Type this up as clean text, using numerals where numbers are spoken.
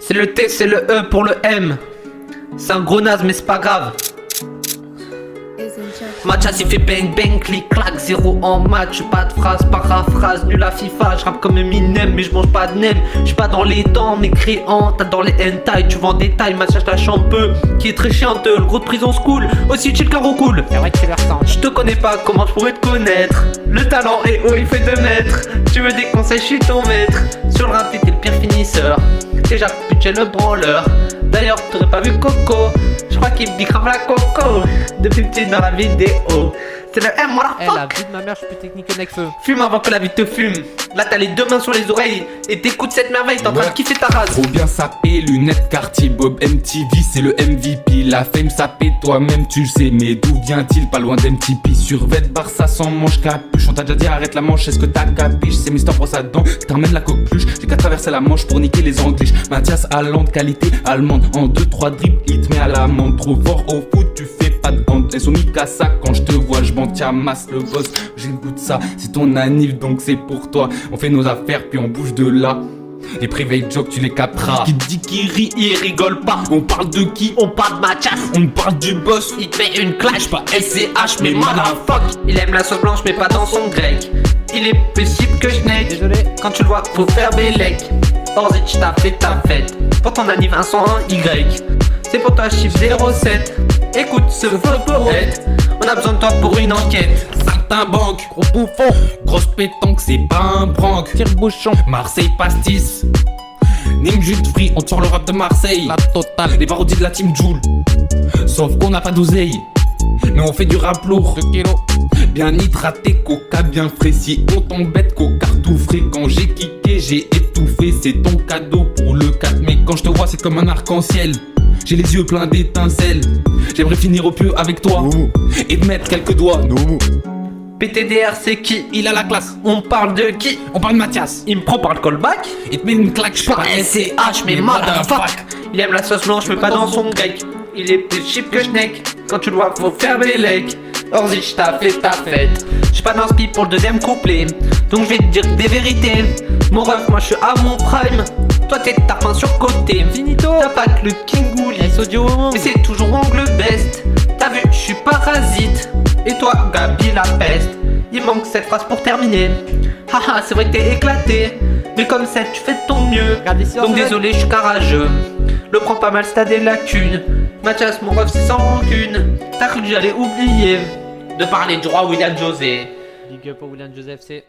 C'est le T, c'est le E pour le M. C'est un gros naze mais c'est pas grave. Mathias il fait bang bang, clic clac, 0 en match, pas de phrase, paraphrase, nul à FIFA, je rappe comme Eminem mais je mange pas de nem, je suis pas dans les dents, mais créant, t'as dans les hentai, tu vends des tailles, Mathias lâche un peu, qui est très chiante, le gros de prison school, aussi chill caro cool. C'est vrai que c'est leur temps. Je te connais pas, comment je pourrais te connaître? Le talent est haut, il fait 2 mètres. Tu veux des conseils, je suis ton maître. Sur le rap, t'es le pire finisseur. Déjà, budget le branleur. D'ailleurs, t'aurais pas vu Coco. Je crois qu'il me dit grave la coco. Depuis petit dans la vidéo. C'est le M, voilà. Eh, la vie de ma mère, je suis plus technique que Necfeu. Fume avant que la vie te fume. Là, t'as les 2 mains sur les oreilles. Et t'écoutes cette merveille, t'es en train de kiffer ta race. Trop bien sapé, lunettes Cartier, Bob MTV, c'est le MVP. La fame sapé, toi-même tu le sais, mais d'où vient-il? Pas loin d'MTP. Survêt Barça sans manche capuche. On t'a déjà dit arrête la manche, est-ce que t'as capiche? C'est Mister Brosse à dents, t'emmènes la coqueluche. J'ai qu'à traverser la manche pour niquer les Anglish. Mathias Allende, qualité allemande. En 2-3 dribbles, il te met à l'amende. Trop fort au foot, tu fais pas de bande. Et son Mikasa, quand je te vois, je m'en tiens masse le boss. J'ai le goût de ça, c'est ton anniv donc c'est pour toi. On fait nos affaires puis on bouge de là. Les private jokes tu les capteras. Qui dit qui rit, il rigole pas. On parle de qui? On parle de Mathias. On parle du boss. Il te met une clash, Pas SCH, mais motherfuck. Il aime la sauce blanche, mais pas dans son grec. Il est plus cible que Schneck. Désolé. Quand tu le vois, faut faire Bélec. Orzic, t'as fait ta fête. Pour ton anniv, un 101 Y. C'est pour toi, chiffre 07. Écoute ce faux poète. On a besoin de toi pour une enquête. Saltimbanque, gros bouffon, grosse pétanque, c'est pas un prank. Tire-bouchon, Marseille pastis. Nîmes jus de fruits, on tire le rap de Marseille. la totale. Les parodies de la team Joule. Sauf qu'on n'a pas d'oseille. Mais on fait du rap lourd. 2 kilos. Bien hydraté, coca bien frais. Si on t'embête, coca tout frais. Quand j'ai kické, j'ai étouffé. C'est ton cadeau pour le 4 mai. Quand je te vois, c'est comme un arc-en-ciel. J'ai les yeux pleins d'étincelles. J'aimerais finir au pieu avec toi. Et te mettre quelques doigts. PTDR, c'est qui? Il a la classe. On parle de qui? On parle de Mathias. Il me prend par le callback. Il te met une claque, je Pas SCH, mais motherfuck. Il aime la sauce blanche, mais pas dans son grec. Il est plus cheap que Schneck. Quand tu le vois, faut faire Bélec. Orzic, t'as fait ta fête. J'suis pas dans ce beat pour le deuxième couplet. Donc je vais te dire des vérités. Mon ref, moi je suis à mon prime. Toi t'es tapin sur côté. Finito. T'as pas que le King Woolly. Audio au monde. Mais c'est toujours angle best. T'as vu, je suis parasite. Et toi, Gabi la peste. Il manque cette phrase pour terminer. Haha, c'est vrai que t'es éclaté. Mais comme ça, tu fais de ton mieux. Regardez si on Donc se désolé, je suis carageux. Le prends pas mal, c'est t'as des lacunes. Mathias, mon ref, c'est sans rancune. T'as cru que j'allais oublier de parler du roi William José. Big up au William Joseph, c'est